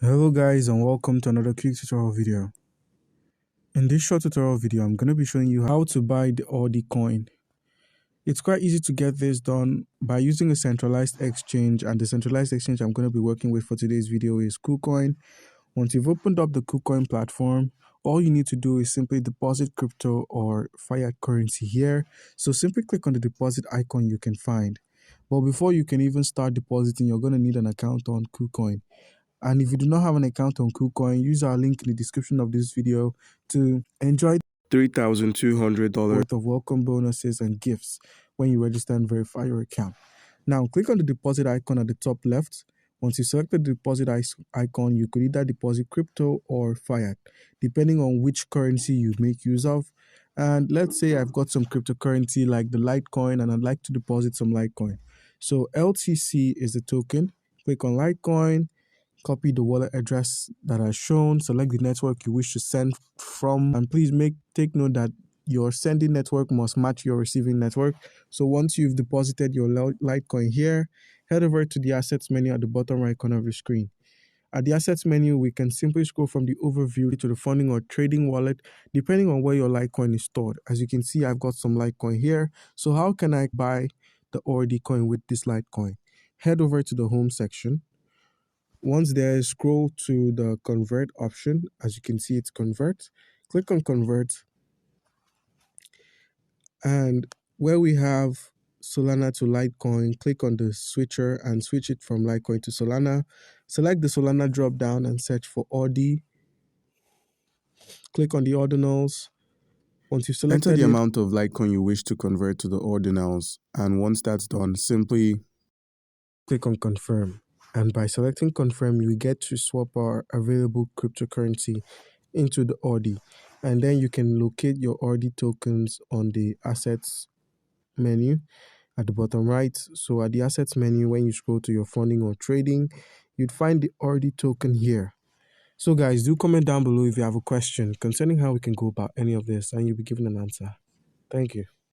Hello guys, and welcome to another quick tutorial video. In this short tutorial video, I'm going to be showing you how to buy the Ordi coin. It's quite easy to get this done by using a centralized exchange, and the centralized exchange I'm going to be working with for today's video is KuCoin. Once you've opened up the KuCoin platform, all you need to do is simply deposit crypto or fiat currency here. So simply click on the deposit icon you can find. But before you can even start depositing, you're going to need an account on KuCoin. And if you do not have an account on KuCoin, use our link in the description of this video to enjoy $3,200 worth of welcome bonuses and gifts when you register and verify your account. Now, click on the deposit icon at the top left. Once you select the deposit icon, you could either deposit crypto or fiat, depending on which currency you make use of. And let's say I've got some cryptocurrency like the Litecoin, and I'd like to deposit some Litecoin. So LTC is the token. Click on Litecoin. Copy the wallet address that is shown, select the network you wish to send from, and please take note that your sending network must match your receiving network. So once you've deposited your Litecoin here, head over to the assets menu at the bottom right corner of the screen. At the assets menu, we can simply scroll from the overview to the funding or trading wallet, depending on where your Litecoin is stored. As you can see, I've got some Litecoin here. So how can I buy the Ordi coin with this Litecoin? Head over to the home section. Once there, scroll to the convert option. As you can see, it's convert. Click on convert. And where we have Solana to Litecoin, click on the switcher and switch it from Litecoin to Solana. Select the Solana drop down and search for Ordi. Click on the ordinals. Once you've selected enter the amount of Litecoin you wish to convert to the ordinals, and once that's done, simply click on confirm. And by selecting confirm, you get to swap our available cryptocurrency into the Ordi. And then you can locate your Ordi tokens on the assets menu at the bottom right. So at the assets menu, when you scroll to your funding or trading, you'd find the Ordi token here. So guys, do comment down below if you have a question concerning how we can go about any of this, and you'll be given an answer. Thank you.